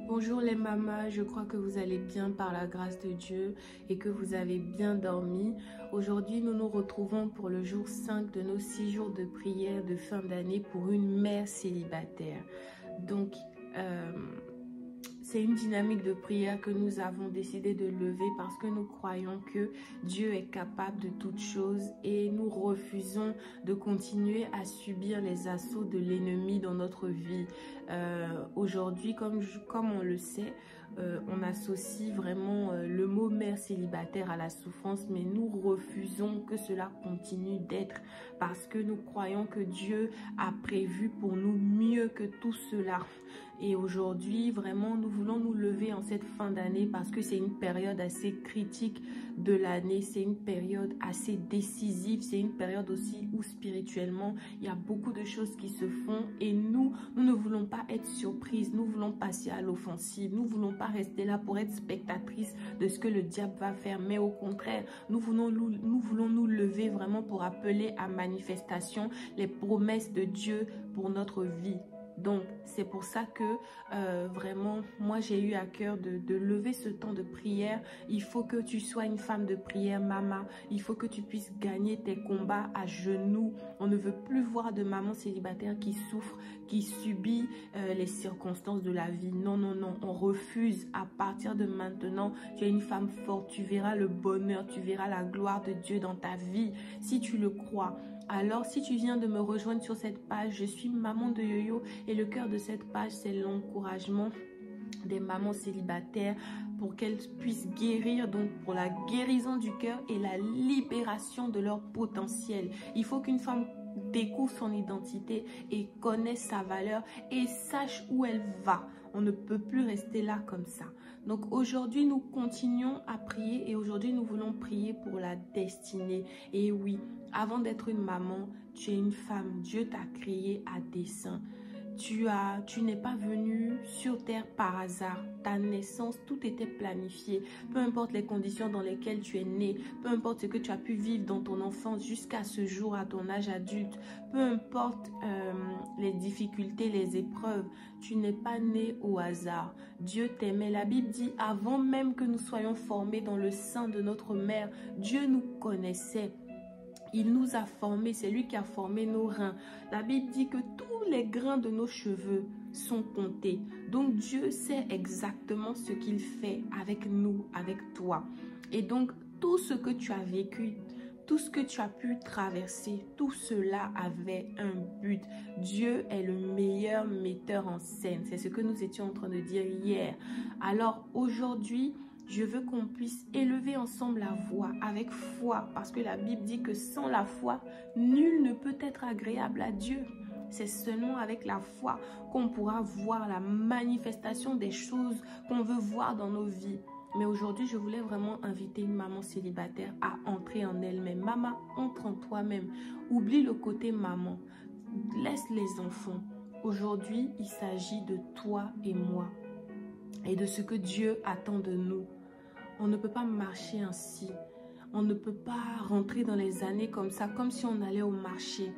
Bonjour les mamas, je crois que vous allez bien par la grâce de Dieu et que vous avez bien dormi. Aujourd'hui, nous nous retrouvons pour le jour 5 de nos 6 jours de prière de fin d'année pour une mère célibataire. Donc, c'est une dynamique de prière que nous avons décidé de lever parce que nous croyons que Dieu est capable de toutes choses et nous refusons de continuer à subir les assauts de l'ennemi dans notre vie. Aujourd'hui, comme on le sait, on associe vraiment le mot mère célibataire à la souffrance, mais nous refusons que cela continue d'être parce que nous croyons que Dieu a prévu pour nous mieux que tout cela. Et aujourd'hui, vraiment, nous voulons nous lever en cette fin d'année parce que c'est une période assez critique de l'année. C'est une période assez décisive. C'est une période aussi où spirituellement, il y a beaucoup de choses qui se font. Et nous ne voulons pas être surprises. Nous voulons passer à l'offensive. Nous ne voulons pas rester là pour être spectatrices de ce que le diable va faire. Mais au contraire, nous voulons nous lever vraiment pour appeler à manifestation les promesses de Dieu pour notre vie. Donc, c'est pour ça que vraiment, moi, j'ai eu à cœur de lever ce temps de prière. Il faut que tu sois une femme de prière, maman. Il faut que tu puisses gagner tes combats à genoux. On ne veut plus voir de maman célibataire qui souffre, qui subit les circonstances de la vie. Non, non, non. On refuse. À partir de maintenant, tu es une femme forte. Tu verras le bonheur, tu verras la gloire de Dieu dans ta vie si tu le crois. Alors, si tu viens de me rejoindre sur cette page, je suis maman de Yoyo et le cœur de cette page, c'est l'encouragement des mamans célibataires pour qu'elles puissent guérir, donc pour la guérison du cœur et la libération de leur potentiel. Il faut qu'une femme découvre son identité et connaisse sa valeur et sache où elle va. On ne peut plus rester là comme ça. Donc aujourd'hui, nous continuons à prier et aujourd'hui, nous voulons prier pour la destinée. Et oui, avant d'être une maman, tu es une femme. Dieu t'a créée à dessein. Tu n'es pas venu sur terre par hasard. Ta naissance, tout était planifié. Peu importe les conditions dans lesquelles tu es né, peu importe ce que tu as pu vivre dans ton enfance jusqu'à ce jour, à ton âge adulte, peu importe les difficultés, les épreuves, tu n'es pas né au hasard. Dieu t'aimait. La Bible dit, avant même que nous soyons formés dans le sein de notre mère, Dieu nous connaissait. Il nous a formés, c'est lui qui a formé nos reins. La Bible dit que tous les grains de nos cheveux sont comptés. Donc Dieu sait exactement ce qu'il fait avec nous, avec toi. Et donc tout ce que tu as vécu, tout ce que tu as pu traverser, tout cela avait un but. Dieu est le meilleur metteur en scène. C'est ce que nous étions en train de dire hier. Alors aujourd'hui, je veux qu'on puisse élever ensemble la voix avec foi parce que la Bible dit que sans la foi, nul ne peut être agréable à Dieu. C'est seulement avec la foi qu'on pourra voir la manifestation des choses qu'on veut voir dans nos vies. Mais aujourd'hui, je voulais vraiment inviter une maman célibataire à entrer en elle-même. Maman, entre en toi-même. Oublie le côté maman. Laisse les enfants. Aujourd'hui, il s'agit de toi et moi et de ce que Dieu attend de nous. On ne peut pas marcher ainsi. On ne peut pas rentrer dans les années comme ça, comme si on allait au marché.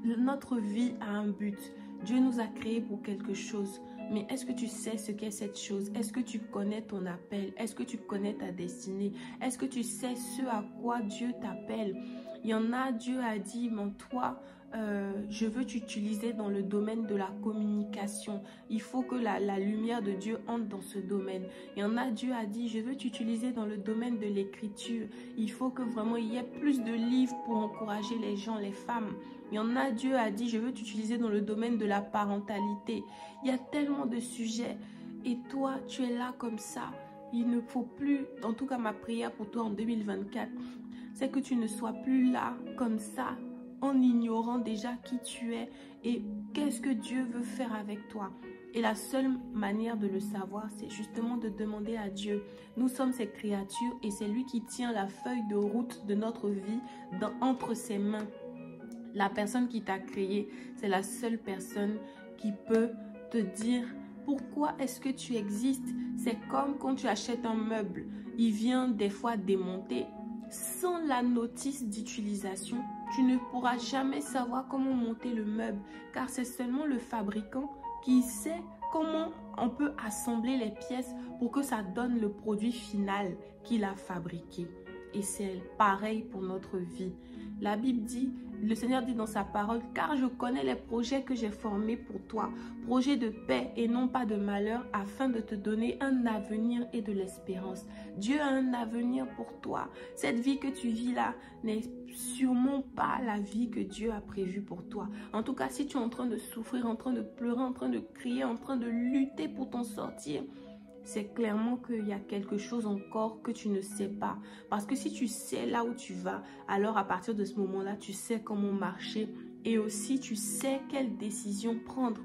Notre vie a un but. Dieu nous a créés pour quelque chose. Mais est-ce que tu sais ce qu'est cette chose? Est-ce que tu connais ton appel? Est-ce que tu connais ta destinée? Est-ce que tu sais ce à quoi Dieu t'appelle? Il y en a, Dieu a dit, mais toi, je veux t'utiliser dans le domaine de la communication. Il faut que la lumière de Dieu entre dans ce domaine. Il y en a, Dieu a dit, je veux t'utiliser dans le domaine de l'écriture. Il faut que vraiment il y ait plus de livres pour encourager les gens, les femmes. Il y en a, Dieu a dit, je veux t'utiliser dans le domaine de la parentalité. Il y a tellement de sujets. Et toi, tu es là comme ça. Il ne faut plus, en tout cas ma prière pour toi en 2024, c'est que tu ne sois plus là comme ça, en ignorant déjà qui tu es et qu'est-ce que Dieu veut faire avec toi. Et la seule manière de le savoir, c'est justement de demander à Dieu. Nous sommes ses créatures et c'est lui qui tient la feuille de route de notre vie entre ses mains. La personne qui t'a créé, c'est la seule personne qui peut te dire pourquoi est-ce que tu existes. C'est comme quand tu achètes un meuble. Il vient des fois démonter. Sans la notice d'utilisation, tu ne pourras jamais savoir comment monter le meuble car c'est seulement le fabricant qui sait comment on peut assembler les pièces pour que ça donne le produit final qu'il a fabriqué. Et c'est pareil pour notre vie. La Bible dit, le Seigneur dit dans sa parole, car je connais les projets que j'ai formés pour toi, projets de paix et non pas de malheur, afin de te donner un avenir et de l'espérance. Dieu a un avenir pour toi. Cette vie que tu vis là n'est sûrement pas la vie que Dieu a prévue pour toi. En tout cas, si tu es en train de souffrir, en train de pleurer, en train de crier, en train de lutter pour t'en sortir, c'est clairement qu'il y a quelque chose encore que tu ne sais pas. Parce que si tu sais là où tu vas, alors à partir de ce moment-là, tu sais comment marcher et aussi tu sais quelle décision prendre.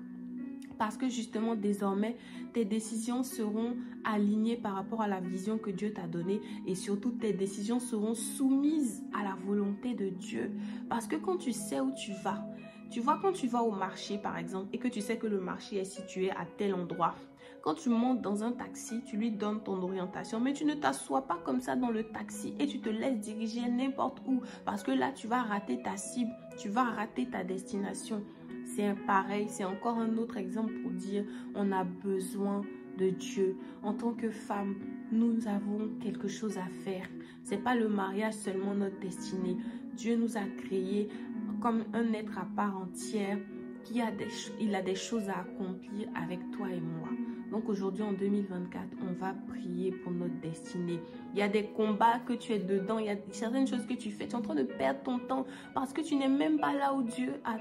Parce que justement, désormais, tes décisions seront alignées par rapport à la vision que Dieu t'a donnée et surtout, tes décisions seront soumises à la volonté de Dieu. Parce que quand tu sais où tu vas, tu vois, quand tu vas au marché, par exemple, et que tu sais que le marché est situé à tel endroit, quand tu montes dans un taxi, tu lui donnes ton orientation, mais tu ne t'assois pas comme ça dans le taxi et tu te laisses diriger n'importe où parce que là, tu vas rater ta cible, tu vas rater ta destination. C'est pareil, c'est encore un autre exemple pour dire on a besoin de Dieu. En tant que femme, nous avons quelque chose à faire. C'est pas le mariage seulement notre destinée. Dieu nous a créés comme un être à part entière il a des choses à accomplir avec toi et moi. Donc aujourd'hui en 2024, on va prier pour notre destinée. Il y a des combats que tu es dedans, il y a certaines choses que tu fais. Tu es en train de perdre ton temps parce que tu n'es même pas là où Dieu a...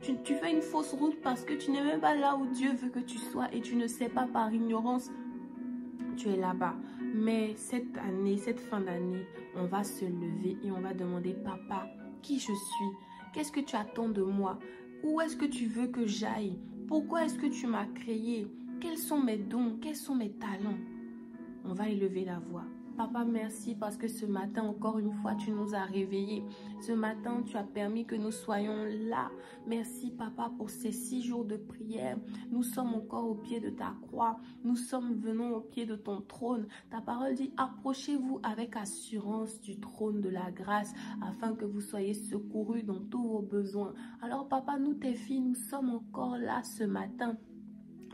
Tu fais une fausse route parce que tu n'es même pas là où Dieu veut que tu sois et tu ne sais pas par ignorance. Tu es là-bas. Mais cette année, cette fin d'année, on va se lever et on va demander, Papa, qui je suis? Qu'est-ce que tu attends de moi? Où est-ce que tu veux que j'aille? Pourquoi est-ce que tu m'as créé? Quels sont mes dons? Quels sont mes talents? On va élever la voix. Papa, merci parce que ce matin, encore une fois, tu nous as réveillés. Ce matin, tu as permis que nous soyons là. Merci, Papa, pour ces 6 jours de prière. Nous sommes encore au pied de ta croix. Nous venons au pied de ton trône. Ta parole dit, approchez-vous avec assurance du trône de la grâce afin que vous soyez secourus dans tous vos besoins. Alors, Papa, nous, tes filles, nous sommes encore là ce matin.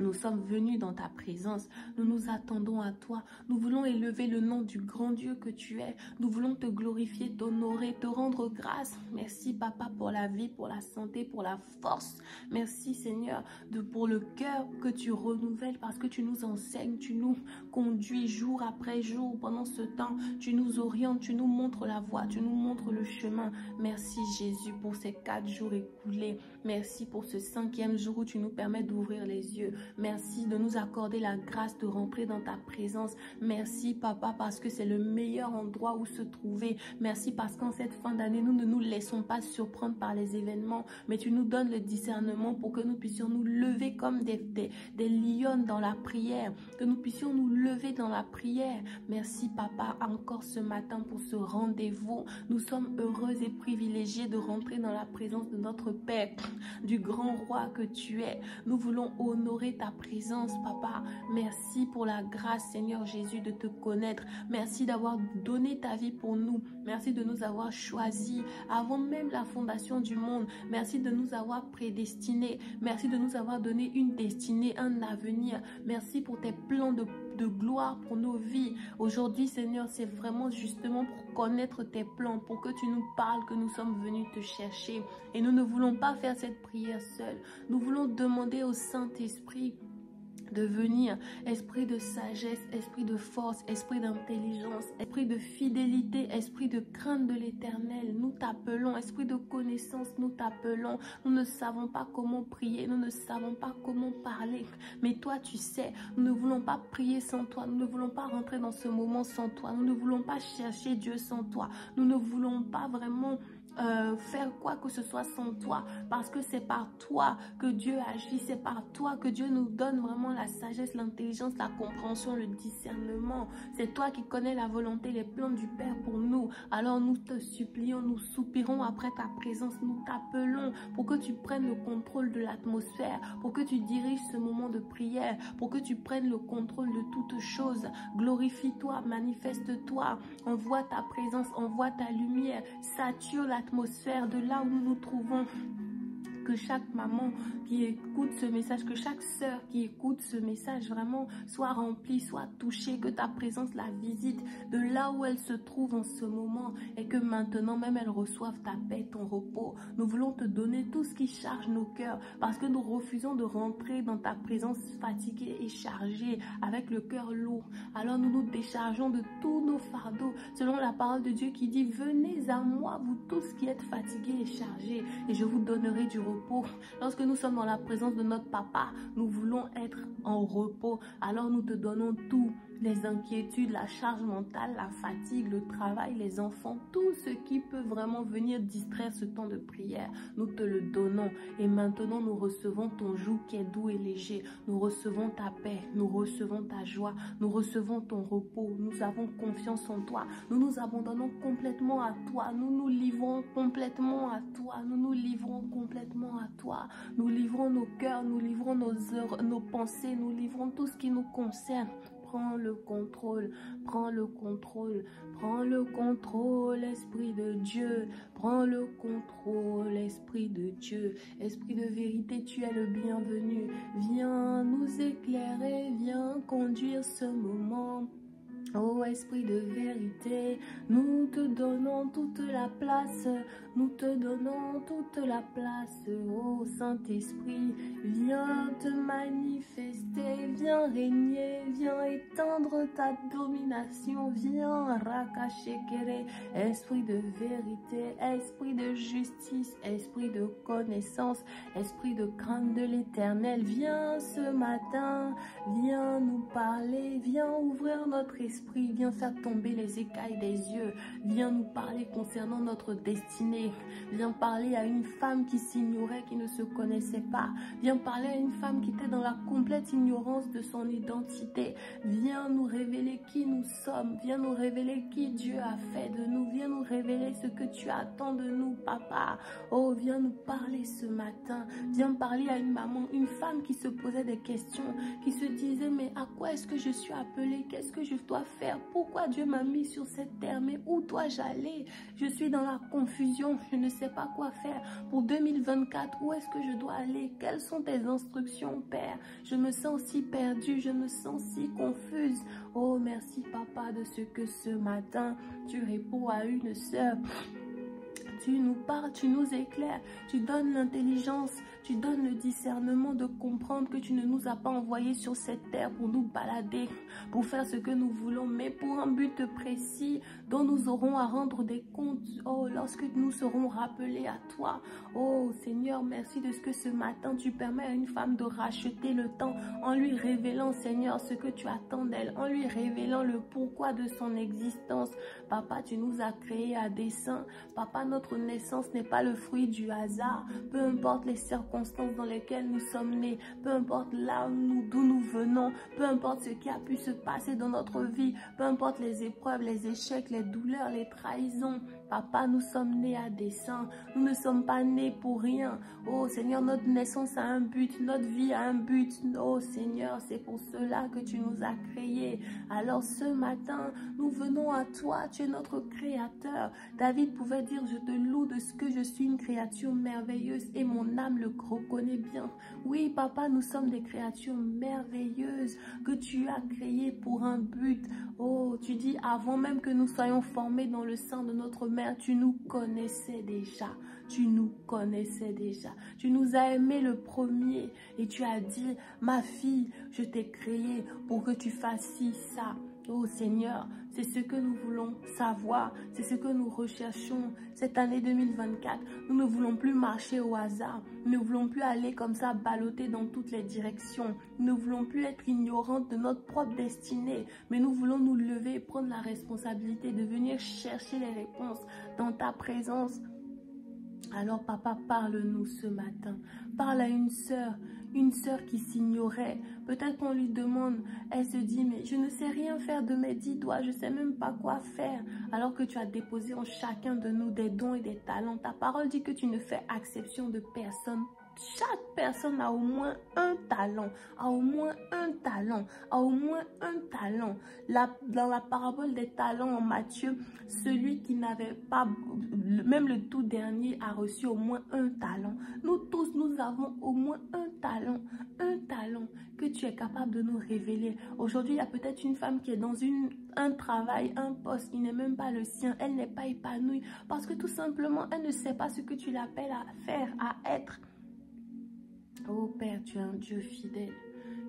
Nous sommes venus dans ta présence, nous nous attendons à toi, nous voulons élever le nom du grand Dieu que tu es, nous voulons te glorifier, t'honorer, te rendre grâce. Merci Papa pour la vie, pour la santé, pour la force. Merci Seigneur pour le cœur que tu renouvelles parce que tu nous enseignes, tu nous conduis jour après jour pendant ce temps, tu nous orientes, tu nous montres la voie, tu nous montres le chemin. Merci Jésus pour ces 4 jours écoulés, merci pour ce 5e jour où tu nous permets d'ouvrir les yeux. Merci de nous accorder la grâce de rentrer dans ta présence. Merci Papa parce que c'est le meilleur endroit où se trouver. Merci parce qu'en cette fin d'année, nous ne nous laissons pas surprendre par les événements, mais tu nous donnes le discernement pour que nous puissions nous lever comme des lionnes dans la prière, que nous puissions nous lever dans la prière. Merci Papa encore ce matin pour ce rendez-vous. Nous sommes heureux et privilégiés de rentrer dans la présence de notre Père, du grand roi que tu es. Nous voulons honorer ta présence, Papa. Merci pour la grâce, Seigneur Jésus, de te connaître. Merci d'avoir donné ta vie pour nous. Merci de nous avoir choisis avant même la fondation du monde. Merci de nous avoir prédestinés. Merci de nous avoir donné une destinée, un avenir. Merci pour tes plans de gloire pour nos vies. Aujourd'hui, Seigneur, c'est vraiment justement pour connaître tes plans, pour que tu nous parles, que nous sommes venus te chercher. Et nous ne voulons pas faire cette prière seule. Nous voulons demander au Saint-Esprit de venir, esprit de sagesse, esprit de force, esprit d'intelligence, esprit de fidélité, esprit de crainte de l'Éternel. Nous t'appelons, esprit de connaissance, nous t'appelons. Nous ne savons pas comment prier, nous ne savons pas comment parler, mais toi tu sais. Nous ne voulons pas prier sans toi, nous ne voulons pas rentrer dans ce moment sans toi, nous ne voulons pas chercher Dieu sans toi, nous ne voulons pas vraiment faire quoi que ce soit sans toi, parce que c'est par toi que Dieu agit, c'est par toi que Dieu nous donne vraiment la sagesse, l'intelligence, la compréhension, le discernement. C'est toi qui connais la volonté, les plans du Père pour nous. Alors nous te supplions, nous soupirons après ta présence, nous t'appelons pour que tu prennes le contrôle de l'atmosphère, pour que tu diriges ce moment de prière, pour que tu prennes le contrôle de toutes choses. Glorifie-toi, manifeste-toi, envoie ta présence, envoie ta lumière, sature l'atmosphère de là où nous nous trouvons. Que chaque maman qui écoute ce message, que chaque sœur qui écoute ce message vraiment soit remplie, soit touchée, que ta présence la visite de là où elle se trouve en ce moment et que maintenant même elle reçoive ta paix, ton repos. Nous voulons te donner tout ce qui charge nos cœurs parce que nous refusons de rentrer dans ta présence fatiguée et chargée avec le cœur lourd. Alors nous nous déchargeons de tous nos fardeaux selon la parole de Dieu qui dit: venez à moi, vous tous qui êtes fatigués et chargés, et je vous donnerai du repos. Lorsque nous sommes dans la présence de notre papa, nous voulons être en repos. Alors nous te donnons tout. Les inquiétudes, la charge mentale, la fatigue, le travail, les enfants, tout ce qui peut vraiment venir distraire ce temps de prière, nous te le donnons. Et maintenant, nous recevons ton joug qui est doux et léger. Nous recevons ta paix, nous recevons ta joie, nous recevons ton repos. Nous avons confiance en toi. Nous nous abandonnons complètement à toi. Nous nous livrons complètement à toi. Nous nous livrons complètement à toi. Nous livrons nos cœurs, nous livrons nos pensées, nous livrons tout ce qui nous concerne. Prends le contrôle, prends le contrôle, prends le contrôle, Esprit de Dieu, prends le contrôle, Esprit de Dieu, Esprit de vérité, tu es le bienvenu, viens nous éclairer, viens conduire ce moment. Ô Esprit de vérité, nous te donnons toute la place, nous te donnons toute la place. Ô Saint-Esprit, viens te manifester, viens régner, viens étendre ta domination, viens rakashekere. Esprit de vérité, esprit de justice, esprit de connaissance, esprit de crainte de l'Éternel, viens ce matin, viens nous parler, viens ouvrir notre esprit. Viens faire tomber les écailles des yeux. Viens nous parler concernant notre destinée. Viens parler à une femme qui s'ignorait, qui ne se connaissait pas. Viens parler à une femme qui était dans la complète ignorance de son identité. Viens nous révéler qui nous sommes. Viens nous révéler qui Dieu a fait de nous. Viens nous révéler ce que tu attends de nous, papa. Oh, viens nous parler ce matin. Viens parler à une maman, une femme qui se posait des questions, qui se disait: mais à quoi est-ce que je suis appelée? Qu'est-ce que je dois faire? Pourquoi Dieu m'a mis sur cette terre? Mais où dois-je aller? Je suis dans la confusion, je ne sais pas quoi faire. Pour 2024, où est-ce que je dois aller? Quelles sont tes instructions, Père? Je me sens si perdue, je me sens si confuse. Oh, merci, papa, de ce que ce matin, tu réponds à une sœur. Tu nous parles, tu nous éclaires, tu donnes l'intelligence, tu donnes le discernement de comprendre que tu ne nous as pas envoyés sur cette terre pour nous balader, pour faire ce que nous voulons, mais pour un but précis dont nous aurons à rendre des comptes, oh, lorsque nous serons rappelés à toi. Oh Seigneur, merci de ce que ce matin tu permets à une femme de racheter le temps en lui révélant, Seigneur, ce que tu attends d'elle, en lui révélant le pourquoi de son existence. Papa, tu nous as créés à dessein. Papa, notre naissance n'est pas le fruit du hasard. Peu importe les circonstances dans lesquelles nous sommes nés, peu importe là d'où nous venons, peu importe ce qui a pu se passer dans notre vie, peu importe les épreuves, les échecs, les douleurs, les trahisons. Papa, nous sommes nés à dessein. Nous ne sommes pas nés pour rien. Oh Seigneur, notre naissance a un but, notre vie a un but. Oh Seigneur, c'est pour cela que tu nous as créés. Alors ce matin, nous venons à toi. Tu es notre créateur. David pouvait dire: je te loue de ce que je suis une créature merveilleuse et mon âme le reconnaît bien. Oui, papa, nous sommes des créatures merveilleuses que tu as créées pour un but. Oh, tu dis avant même que nous soyons formés dans le sein de notre mère, tu nous connaissais déjà. Tu nous connaissais déjà. Tu nous as aimés le premier et tu as dit: ma fille, je t'ai créée pour que tu fasses ci, ça. Oh Seigneur, c'est ce que nous voulons savoir, c'est ce que nous recherchons cette année 2024. Nous ne voulons plus marcher au hasard, nous ne voulons plus aller comme ça balloter dans toutes les directions. Nous ne voulons plus être ignorantes de notre propre destinée, mais nous voulons nous lever et prendre la responsabilité de venir chercher les réponses dans ta présence. Alors papa, parle-nous ce matin. Parle à une sœur qui s'ignorait. Peut-être qu'on lui demande, elle se dit: mais je ne sais rien faire de mes 10 doigts, je ne sais même pas quoi faire. Alors que tu as déposé en chacun de nous des dons et des talents. Ta parole dit que tu ne fais exception de personne. chaque personne a au moins un talent, a au moins un talent, a au moins un talent. Dans la parabole des talents en Matthieu, celui qui n'avait pas, même le tout dernier, a reçu au moins un talent. Nous tous, nous avons au moins un talent que tu es capable de nous révéler. Aujourd'hui, il y a peut-être une femme qui est dans un travail, un poste qui n'est même pas le sien. Elle n'est pas épanouie parce que tout simplement, elle ne sait pas ce que tu l'appelles à faire, à être. Oh Père, tu es un Dieu fidèle.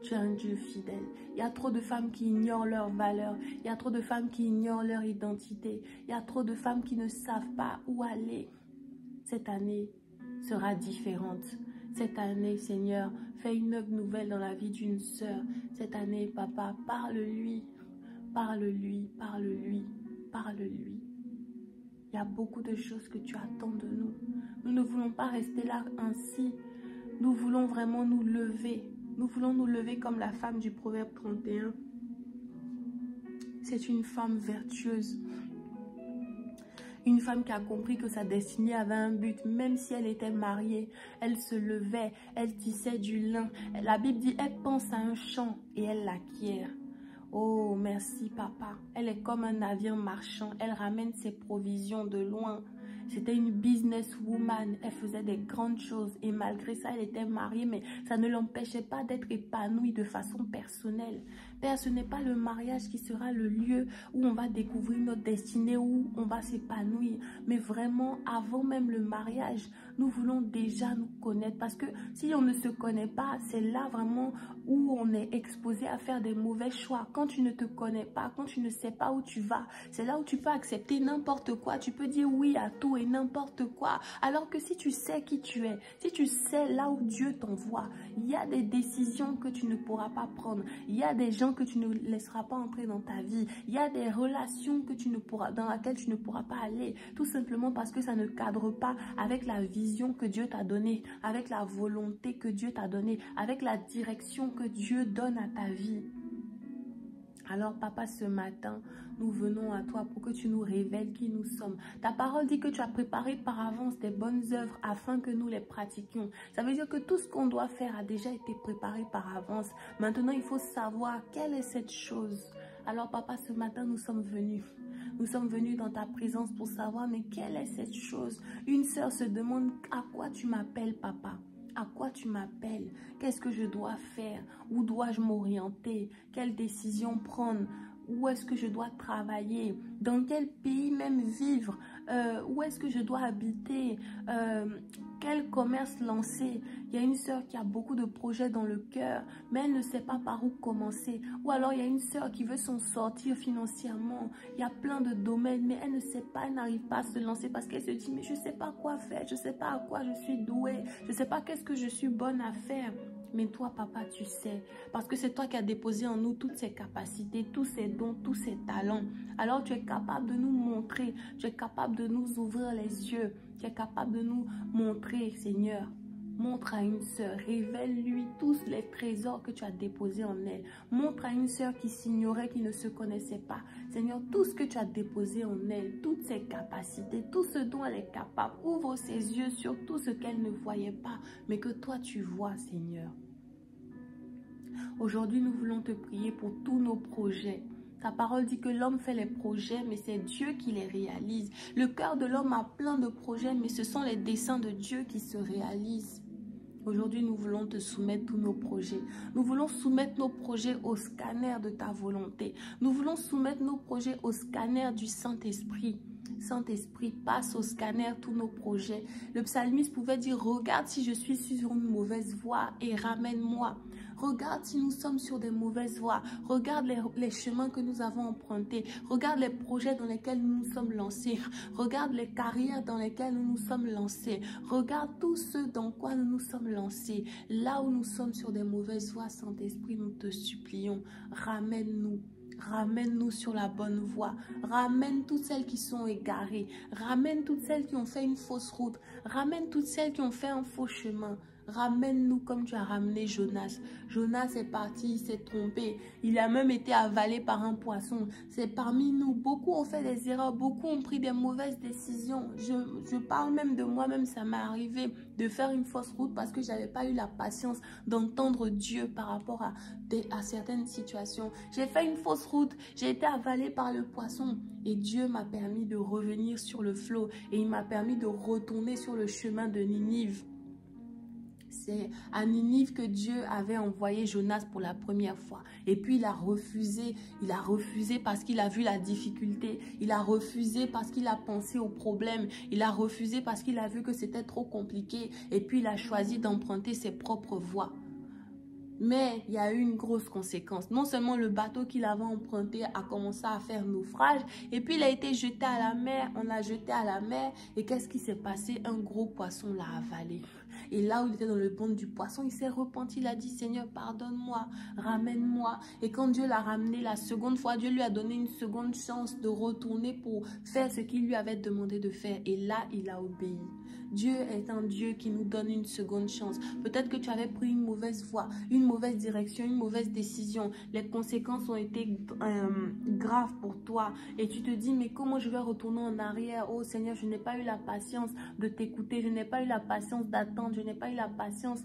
Tu es un Dieu fidèle. Il y a trop de femmes qui ignorent leurs valeurs. Il y a trop de femmes qui ignorent leur identité. Il y a trop de femmes qui ne savent pas où aller. Cette année sera différente. Cette année, Seigneur, fais une œuvre nouvelle dans la vie d'une sœur. Cette année, Papa, parle-lui. Parle-lui, parle-lui, parle-lui. Il y a beaucoup de choses que tu attends de nous. Nous ne voulons pas rester là ainsi. Nous voulons vraiment nous lever. Nous voulons nous lever comme la femme du Proverbe 31. C'est une femme vertueuse. Une femme qui a compris que sa destinée avait un but. Même si elle était mariée, elle se levait, elle tissait du lin. La Bible dit, elle pense à un champ et elle l'acquiert. Oh, merci papa. Elle est comme un navire marchand. Elle ramène ses provisions de loin. C'était une businesswoman. Elle faisait des grandes choses. Et malgré ça, elle était mariée. Mais ça ne l'empêchait pas d'être épanouie de façon personnelle. Père, ce n'est pas le mariage qui sera le lieu où on va découvrir notre destinée, où on va s'épanouir. Mais vraiment, avant même le mariage, nous voulons déjà nous connaître. Parce que si on ne se connaît pas, c'est là vraiment où on est exposé à faire des mauvais choix. Quand tu ne te connais pas, quand tu ne sais pas où tu vas, c'est là où tu peux accepter n'importe quoi. Tu peux dire oui à tout et n'importe quoi. Alors que si tu sais qui tu es, si tu sais là où Dieu t'envoie, il y a des décisions que tu ne pourras pas prendre. Il y a des gens que tu ne laisseras pas entrer dans ta vie. Il y a des relations que dans lesquelles tu ne pourras pas aller. Tout simplement parce que ça ne cadre pas avec la vision que Dieu t'a donnée, avec la volonté que Dieu t'a donnée, avec la direction que Dieu donne à ta vie. Alors papa, ce matin, nous venons à toi pour que tu nous révèles qui nous sommes. Ta parole dit que tu as préparé par avance des bonnes œuvres afin que nous les pratiquions. Ça veut dire que tout ce qu'on doit faire a déjà été préparé par avance. Maintenant, il faut savoir quelle est cette chose. Alors papa, ce matin, nous sommes venus. Nous sommes venus dans ta présence pour savoir, mais quelle est cette chose? Une sœur se demande, à quoi tu m'appelles, papa? À quoi tu m'appelles? Qu'est-ce que je dois faire? Où dois-je m'orienter? Quelle décision prendre? Où est-ce que je dois travailler? Dans quel pays même vivre? Où est-ce que je dois habiter? Quel commerce lancer? Il y a une sœur qui a beaucoup de projets dans le cœur, mais elle ne sait pas par où commencer. Ou alors il y a une sœur qui veut s'en sortir financièrement. Il y a plein de domaines, mais elle ne sait pas, elle n'arrive pas à se lancer parce qu'elle se dit, mais je ne sais pas quoi faire, je ne sais pas à quoi je suis douée, je ne sais pas qu'est-ce que je suis bonne à faire. Mais toi, papa, tu sais, parce que c'est toi qui as déposé en nous toutes ces capacités, tous ces dons, tous ces talents. Alors, tu es capable de nous montrer, tu es capable de nous ouvrir les yeux, tu es capable de nous montrer, Seigneur. Montre à une sœur, révèle-lui tous les trésors que tu as déposés en elle. Montre à une sœur qui s'ignorait, qui ne se connaissait pas. Seigneur, tout ce que tu as déposé en elle, toutes ses capacités, tout ce dont elle est capable, ouvre ses yeux sur tout ce qu'elle ne voyait pas, mais que toi tu vois, Seigneur. Aujourd'hui, nous voulons te prier pour tous nos projets. Ta parole dit que l'homme fait les projets, mais c'est Dieu qui les réalise. Le cœur de l'homme a plein de projets, mais ce sont les desseins de Dieu qui se réalisent. Aujourd'hui, nous voulons te soumettre tous nos projets. Nous voulons soumettre nos projets au scanner de ta volonté. Nous voulons soumettre nos projets au scanner du Saint-Esprit. Saint-Esprit, passe au scanner tous nos projets. Le psalmiste pouvait dire, regarde si je suis sur une mauvaise voie et ramène-moi. Regarde si nous sommes sur des mauvaises voies. Regarde les chemins que nous avons empruntés. Regarde les projets dans lesquels nous nous sommes lancés. Regarde les carrières dans lesquelles nous nous sommes lancés. Regarde tout ce dans quoi nous nous sommes lancés. Là où nous sommes sur des mauvaises voies, Saint-Esprit, nous te supplions, ramène-nous. Ramène-nous sur la bonne voie. Ramène toutes celles qui sont égarées. Ramène toutes celles qui ont fait une fausse route. Ramène toutes celles qui ont fait un faux chemin. Ramène-nous comme tu as ramené Jonas. Jonas est parti, il s'est trompé. Il a même été avalé par un poisson. C'est parmi nous. Beaucoup ont fait des erreurs. Beaucoup ont pris des mauvaises décisions. Je parle même de moi-même. Ça m'est arrivé de faire une fausse route parce que je n'avais pas eu la patience d'entendre Dieu par rapport à certaines situations. J'ai fait une fausse route. J'ai été avalé par le poisson. Et Dieu m'a permis de revenir sur le flot. Et il m'a permis de retourner sur le chemin de Ninive. C'est à Ninive que Dieu avait envoyé Jonas pour la première fois. Et puis il a refusé. Il a refusé parce qu'il a vu la difficulté. Il a refusé parce qu'il a pensé au problème. Il a refusé parce qu'il a vu que c'était trop compliqué. Et puis il a choisi d'emprunter ses propres voies. Mais il y a eu une grosse conséquence. Non seulement le bateau qu'il avait emprunté a commencé à faire naufrage, et puis il a été jeté à la mer, on l'a jeté à la mer, et qu'est-ce qui s'est passé? Un gros poisson l'a avalé. Et là où il était dans le ventre du poisson, il s'est repenti, il a dit, Seigneur, pardonne-moi, ramène-moi. Et quand Dieu l'a ramené la seconde fois, Dieu lui a donné une seconde chance de retourner pour faire ce qu'il lui avait demandé de faire. Et là, il a obéi. Dieu est un Dieu qui nous donne une seconde chance. Peut-être que tu avais pris une mauvaise voie, une mauvaise direction, une mauvaise décision. Les conséquences ont été graves pour toi. Et tu te dis, mais comment je vais retourner en arrière? Oh Seigneur, je n'ai pas eu la patience de t'écouter. Je n'ai pas eu la patience d'attendre. Je n'ai pas eu la patience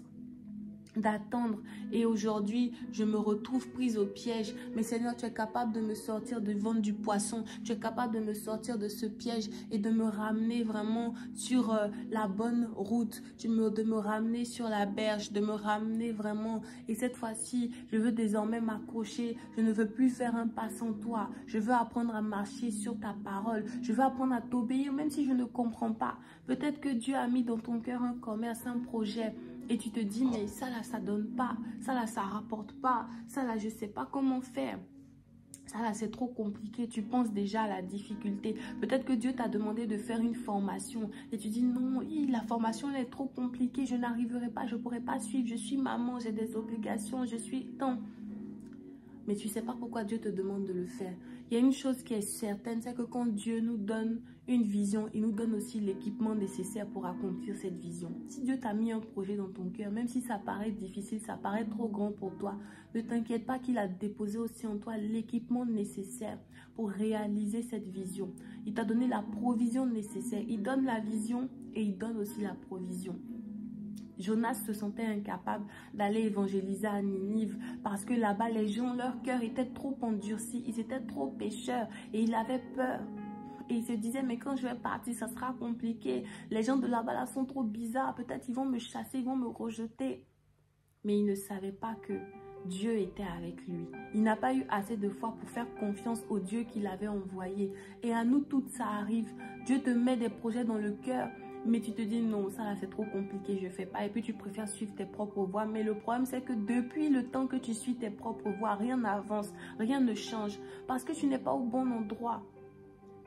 d'attendre, et aujourd'hui je me retrouve prise au piège. Mais Seigneur, tu es capable de me sortir du ventre du poisson, tu es capable de me sortir de ce piège et de me ramener vraiment sur la bonne route, de me ramener sur la berge, de me ramener vraiment. Et cette fois-ci, je veux désormais m'accrocher, je ne veux plus faire un pas sans toi, je veux apprendre à marcher sur ta parole, je veux apprendre à t'obéir même si je ne comprends pas. Peut-être que Dieu a mis dans ton cœur un commerce, un projet, et tu te dis, mais ça là, ça donne pas. Ça là, ça rapporte pas. Ça là, je sais pas comment faire. Ça là, c'est trop compliqué. Tu penses déjà à la difficulté. Peut-être que Dieu t'a demandé de faire une formation. Et tu dis, non, la formation elle est trop compliquée. Je n'arriverai pas, je pourrai pas suivre. Je suis maman, j'ai des obligations, je suis tant. Mais tu ne sais pas pourquoi Dieu te demande de le faire. Il y a une chose qui est certaine, c'est que quand Dieu nous donne une vision, il nous donne aussi l'équipement nécessaire pour accomplir cette vision. Si Dieu t'a mis un projet dans ton cœur, même si ça paraît difficile, ça paraît trop grand pour toi, ne t'inquiète pas qu'il a déposé aussi en toi l'équipement nécessaire pour réaliser cette vision. Il t'a donné la provision nécessaire. Il donne la vision et il donne aussi la provision. Jonas se sentait incapable d'aller évangéliser à Ninive parce que là-bas, les gens, leur cœur était trop endurci, ils étaient trop pécheurs et il avait peur. Et il se disait, mais quand je vais partir, ça sera compliqué. Les gens de là-bas là sont trop bizarres, peut-être ils vont me chasser, ils vont me rejeter. Mais il ne savait pas que Dieu était avec lui. Il n'a pas eu assez de foi pour faire confiance au Dieu qu'il avait envoyé. Et à nous toutes, ça arrive. Dieu te met des projets dans le cœur. Mais tu te dis non, ça là c'est trop compliqué, je ne fais pas. Et puis tu préfères suivre tes propres voies. Mais le problème c'est que depuis le temps que tu suis tes propres voies, rien n'avance, rien ne change. Parce que tu n'es pas au bon endroit.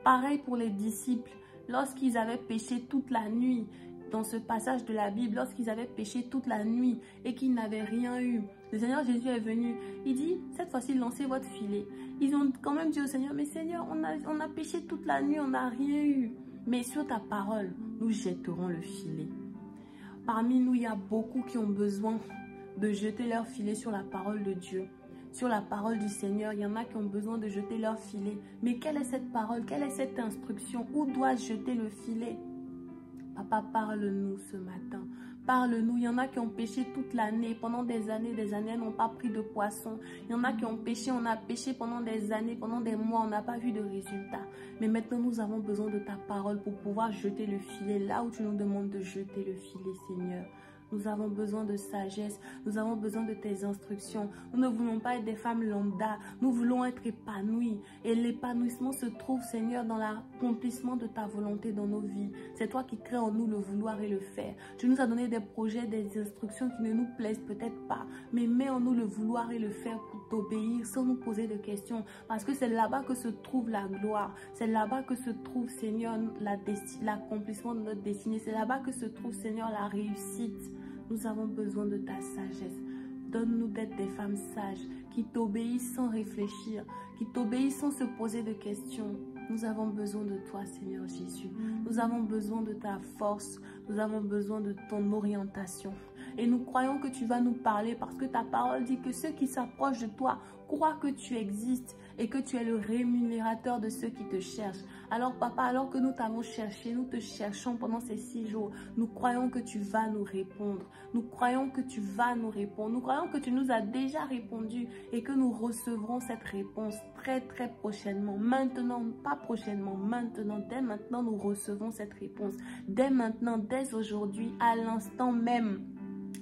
Pareil pour les disciples. Lorsqu'ils avaient péché toute la nuit, dans ce passage de la Bible, lorsqu'ils avaient péché toute la nuit et qu'ils n'avaient rien eu, le Seigneur Jésus est venu. Il dit, cette fois-ci, lancez votre filet. Ils ont quand même dit au Seigneur, mais Seigneur, on a péché toute la nuit, on n'a rien eu. Mais sur ta parole, nous jetterons le filet. Parmi nous, il y a beaucoup qui ont besoin de jeter leur filet sur la parole de Dieu. Sur la parole du Seigneur, il y en a qui ont besoin de jeter leur filet. Mais quelle est cette parole? Quelle est cette instruction? Où dois-je jeter le filet? Papa, parle-nous ce matin. Parle-nous. Il y en a qui ont péché toute l'année. Pendant des années, elles n'ont pas pris de poisson. Il y en a qui ont péché. On a péché pendant des années, pendant des mois. On n'a pas vu de résultat. Mais maintenant, nous avons besoin de ta parole pour pouvoir jeter le filet là où tu nous demandes de jeter le filet, Seigneur. Nous avons besoin de sagesse. Nous avons besoin de tes instructions. Nous ne voulons pas être des femmes lambda. Nous voulons être épanouies. Et l'épanouissement se trouve, Seigneur, dans l'accomplissement de ta volonté dans nos vies. C'est toi qui crées en nous le vouloir et le faire. Tu nous as donné des projets, des instructions qui ne nous plaisent peut-être pas. Mais mets en nous le vouloir et le faire pour t'obéir sans nous poser de questions. Parce que c'est là-bas que se trouve la gloire. C'est là-bas que se trouve, Seigneur, l'accomplissement de notre destinée. C'est là-bas que se trouve, Seigneur, la réussite. Nous avons besoin de ta sagesse. Donne-nous d'être des femmes sages qui t'obéissent sans réfléchir, qui t'obéissent sans se poser de questions. Nous avons besoin de toi, Seigneur Jésus. Nous avons besoin de ta force. Nous avons besoin de ton orientation. Et nous croyons que tu vas nous parler parce que ta parole dit que ceux qui s'approchent de toi croient que tu existes et que tu es le rémunérateur de ceux qui te cherchent. Alors papa, alors que nous t'avons cherché, nous te cherchons pendant ces 6 jours, nous croyons que tu vas nous répondre. Nous croyons que tu vas nous répondre. Nous croyons que tu nous as déjà répondu et que nous recevrons cette réponse très très prochainement. Maintenant, pas prochainement, maintenant, dès maintenant nous recevons cette réponse. Dès maintenant, dès aujourd'hui, à l'instant même.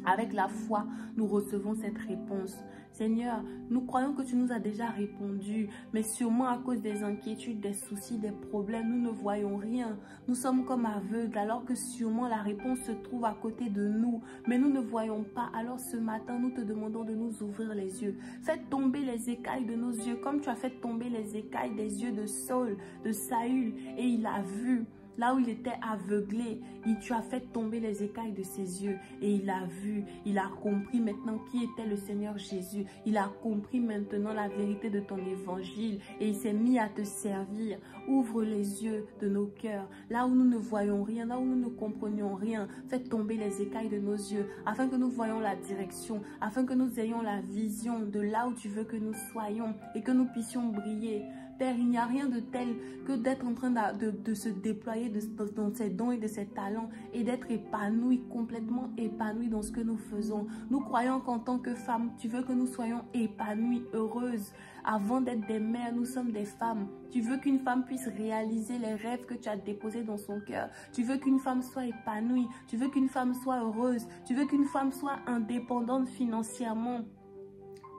Avec la foi, nous recevons cette réponse. Seigneur, nous croyons que tu nous as déjà répondu, mais sûrement à cause des inquiétudes, des soucis, des problèmes, nous ne voyons rien. Nous sommes comme aveugles, alors que sûrement la réponse se trouve à côté de nous, mais nous ne voyons pas. Alors ce matin, nous te demandons de nous ouvrir les yeux. Fais tomber les écailles de nos yeux, comme tu as fait tomber les écailles des yeux de Saül, de Saül, et il a vu. Là où il était aveuglé, tu as fait tomber les écailles de ses yeux et il a vu, il a compris maintenant qui était le Seigneur Jésus. Il a compris maintenant la vérité de ton évangile et il s'est mis à te servir. Ouvre les yeux de nos cœurs, là où nous ne voyons rien, là où nous ne comprenions rien. Fais tomber les écailles de nos yeux afin que nous voyions la direction, afin que nous ayons la vision de là où tu veux que nous soyons et que nous puissions briller. Père, il n'y a rien de tel que d'être en train de se déployer dans ses dons et de ses talents et d'être épanoui, complètement épanoui dans ce que nous faisons. Nous croyons qu'en tant que femmes, tu veux que nous soyons épanouies, heureuses. Avant d'être des mères, nous sommes des femmes. Tu veux qu'une femme puisse réaliser les rêves que tu as déposés dans son cœur. Tu veux qu'une femme soit épanouie. Tu veux qu'une femme soit heureuse. Tu veux qu'une femme soit indépendante financièrement.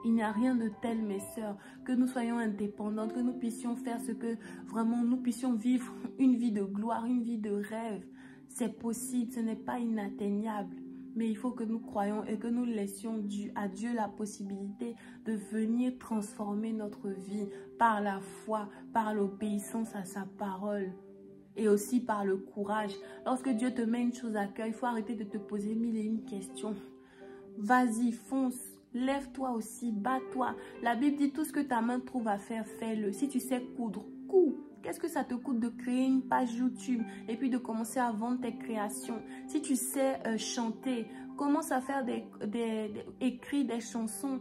Il n'y a rien de tel, mes sœurs, que nous soyons indépendantes, que nous puissions faire ce que vraiment nous puissions vivre une vie de gloire, une vie de rêve. C'est possible, ce n'est pas inatteignable. Mais il faut que nous croyions et que nous laissions à Dieu la possibilité de venir transformer notre vie par la foi, par l'obéissance à sa parole. Et aussi par le courage. Lorsque Dieu te met une chose à cœur, il faut arrêter de te poser 1001 questions. Vas-y, fonce. Lève-toi aussi, bats-toi. La Bible dit tout ce que ta main trouve à faire, fais-le. Si tu sais coudre, couds. Qu'est-ce que ça te coûte de créer une page YouTube et puis de commencer à vendre tes créations? Si tu sais chanter, commence à faire écrire des chansons.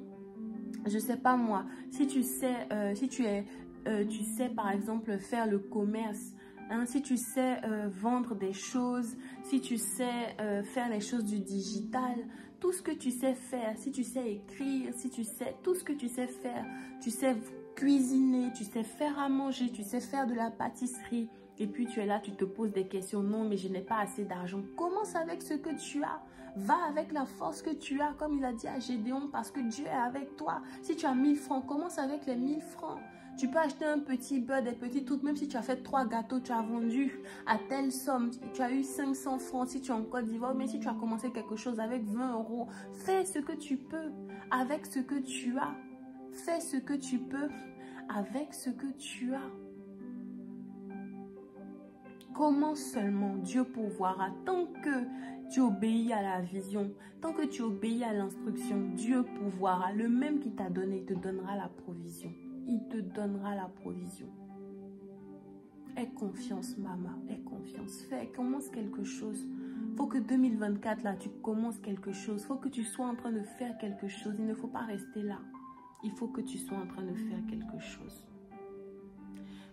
Je sais pas moi. Si tu sais, tu sais par exemple faire le commerce. Hein, si tu sais vendre des choses, si tu sais faire les choses du digital, tout ce que tu sais faire, si tu sais écrire, si tu sais tout ce que tu sais faire, tu sais cuisiner, tu sais faire à manger, tu sais faire de la pâtisserie, et puis tu es là, tu te poses des questions, non mais je n'ai pas assez d'argent. Commence avec ce que tu as, va avec la force que tu as, comme il a dit à Gédéon, parce que Dieu est avec toi. Si tu as 1000 francs, commence avec les 1000 francs. Tu peux acheter un petit beurre, des petits trucs, même si tu as fait 3 gâteaux, tu as vendu à telle somme, tu as eu 500 francs si tu es en Côte d'Ivoire, mais si tu as commencé quelque chose avec 20 €, fais ce que tu peux avec ce que tu as. Fais ce que tu peux avec ce que tu as. Comment seulement Dieu pourvoira tant que tu obéis à la vision, tant que tu obéis à l'instruction, Dieu pourvoira. Le même qui t'a donné, il te donnera la provision. Il te donnera la provision. Aie confiance, maman. Aie confiance. Commence quelque chose. Faut que 2024, là, tu commences quelque chose. Faut que tu sois en train de faire quelque chose. Il ne faut pas rester là. Il faut que tu sois en train de faire quelque chose.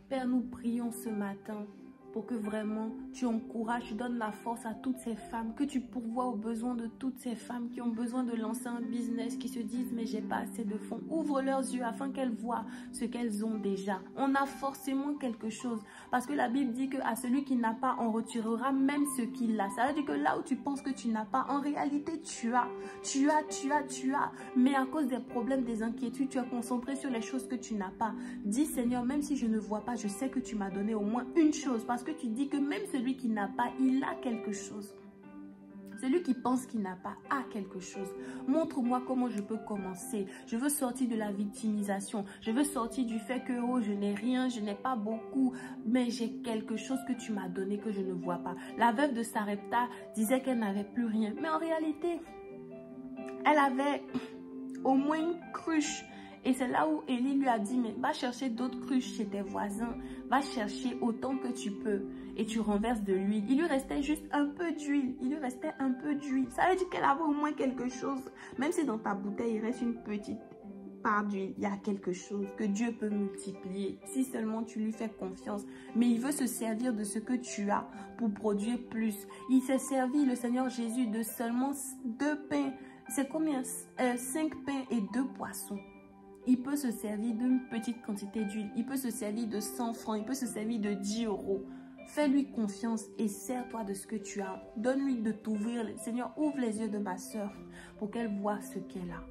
Père, nous prions ce matin pour que vraiment tu encourages, tu donnes la force à toutes ces femmes, que tu pourvoies aux besoins de toutes ces femmes qui ont besoin de lancer un business, qui se disent mais j'ai pas assez de fonds. Ouvre leurs yeux afin qu'elles voient ce qu'elles ont déjà. On a forcément quelque chose parce que la Bible dit qu'à celui qui n'a pas, on retirera même ce qu'il a. Ça veut dire que là où tu penses que tu n'as pas, en réalité tu as. Mais à cause des problèmes, des inquiétudes, tu es concentré sur les choses que tu n'as pas. Dis Seigneur, même si je ne vois pas, je sais que tu m'as donné au moins une chose. Parce que tu dis que même celui qui n'a pas, il a quelque chose. Celui qui pense qu'il n'a pas a quelque chose. Montre-moi comment je peux commencer. Je veux sortir de la victimisation. Je veux sortir du fait que oh, je n'ai rien, je n'ai pas beaucoup, mais j'ai quelque chose que tu m'as donné que je ne vois pas. La veuve de Sarepta disait qu'elle n'avait plus rien. Mais en réalité, elle avait au moins une cruche. Et c'est là où Élie lui a dit, mais va chercher d'autres cruches chez tes voisins. Va chercher autant que tu peux. Et tu renverses de l'huile. Il lui restait juste un peu d'huile. Il lui restait un peu d'huile. Ça veut dire qu'elle avait au moins quelque chose. Même si dans ta bouteille, il reste une petite part d'huile, il y a quelque chose que Dieu peut multiplier. Si seulement tu lui fais confiance. Mais il veut se servir de ce que tu as pour produire plus. Il s'est servi, le Seigneur Jésus, de seulement 2 pains. C'est combien? 5 pains et 2 poissons. Il peut se servir d'une petite quantité d'huile. Il peut se servir de 100 francs. Il peut se servir de 10 euros. Fais-lui confiance et sers-toi de ce que tu as. Donne-lui de t'ouvrir. Seigneur, ouvre les yeux de ma soeur pour qu'elle voie ce qu'elle a.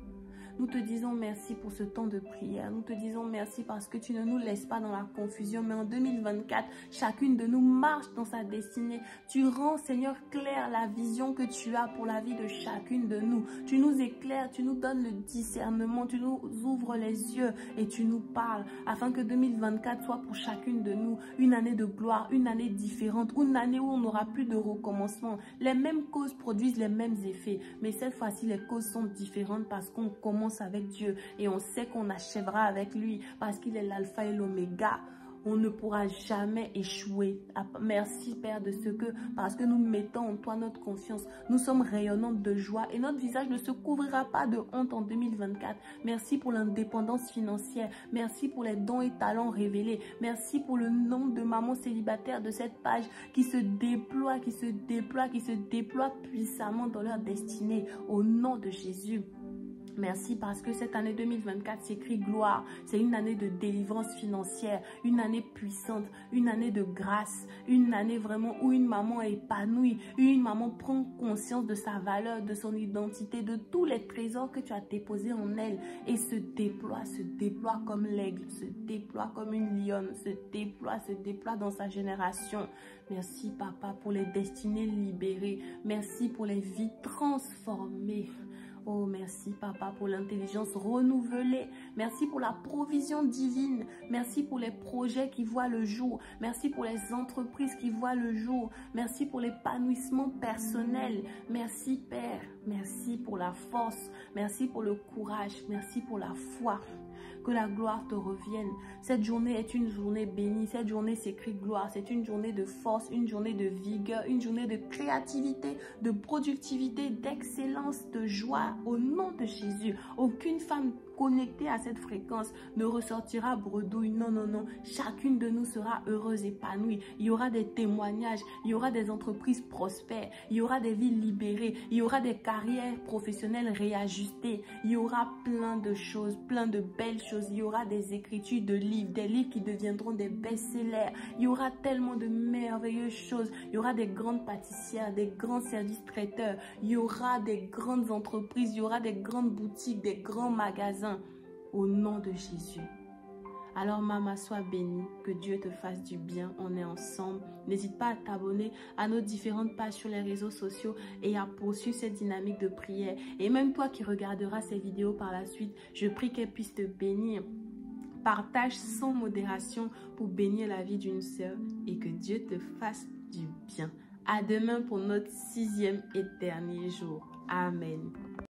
Nous te disons merci pour ce temps de prière. Nous te disons merci parce que tu ne nous laisses pas dans la confusion. Mais en 2024, chacune de nous marche dans sa destinée. Tu rends, Seigneur, clair la vision que tu as pour la vie de chacune de nous. Tu nous éclaires, tu nous donnes le discernement, tu nous ouvres les yeux et tu nous parles afin que 2024 soit pour chacune de nous une année de gloire, une année différente, une année où on n'aura plus de recommencement. Les mêmes causes produisent les mêmes effets. Mais cette fois-ci, les causes sont différentes parce qu'on commence avec Dieu et on sait qu'on achèvera avec lui parce qu'il est l'alpha et l'oméga. On ne pourra jamais échouer. Merci Père de ce que, parce que nous mettons en toi notre confiance, nous sommes rayonnantes de joie et notre visage ne se couvrira pas de honte en 2024. Merci pour l'indépendance financière. Merci pour les dons et talents révélés. Merci pour le nombre de mamans célibataires de cette page qui se déploient, qui se déploient puissamment dans leur destinée. Au nom de Jésus. Merci parce que cette année 2024 s'écrit gloire. C'est une année de délivrance financière, une année puissante, une année de grâce, une année vraiment où une maman est épanouie, une maman prend conscience de sa valeur, de son identité, de tous les trésors que tu as déposés en elle et se déploie comme l'aigle, se déploie comme une lionne, se déploie dans sa génération. Merci Papa pour les destinées libérées. Merci pour les vies transformées. Oh, merci Papa pour l'intelligence renouvelée. Merci pour la provision divine. Merci pour les projets qui voient le jour. Merci pour les entreprises qui voient le jour. Merci pour l'épanouissement personnel. Merci Père. Merci pour la force. Merci pour le courage. Merci pour la foi. Que la gloire te revienne. Cette journée est une journée bénie. Cette journée s'écrit gloire. C'est une journée de force, une journée de vigueur, une journée de créativité, de productivité, d'excellence, de joie. Au nom de Jésus, aucune femme connectée à cette fréquence ne ressortira bredouille. Non, non, non. Chacune de nous sera heureuse, épanouie. Il y aura des témoignages. Il y aura des entreprises prospères. Il y aura des vies libérées. Il y aura des carrières professionnelles réajustées. Il y aura plein de choses, plein de belles choses. Il y aura des écritures de livres, des livres qui deviendront des best-sellers. Il y aura tellement de merveilleuses choses. Il y aura des grandes pâtissières, des grands services traiteurs. Il y aura des grandes entreprises. Il y aura des grandes boutiques, des grands magasins. Au nom de Jésus. Alors maman, sois bénie, que Dieu te fasse du bien, on est ensemble. N'hésite pas à t'abonner à nos différentes pages sur les réseaux sociaux et à poursuivre cette dynamique de prière. Et même toi qui regarderas ces vidéos par la suite, je prie qu'elles puissent te bénir. Partage sans modération pour bénir la vie d'une sœur et que Dieu te fasse du bien. À demain pour notre 6e et dernier jour. Amen.